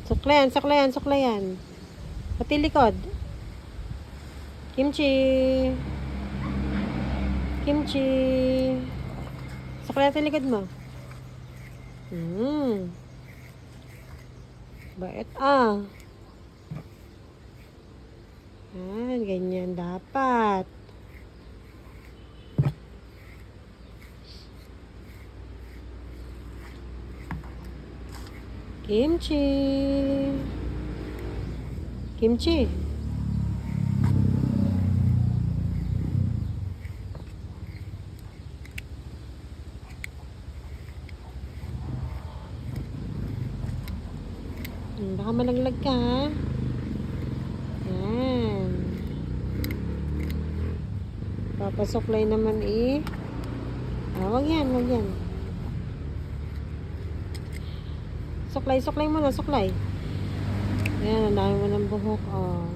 Suklayan, suklayan, suklayan. Pati likod. Kimchi. Kimchi. Suklayan sa likod mo. Bait ah. Ganyan dapat. Kimchi. Kimchi. Baka malaglag ka, ha? Yan. Papasuklay naman eh. Wag yan, wag yan. Suklay, suklay mo na, suklay. Ayan, ang dami mo ng buhok, oh.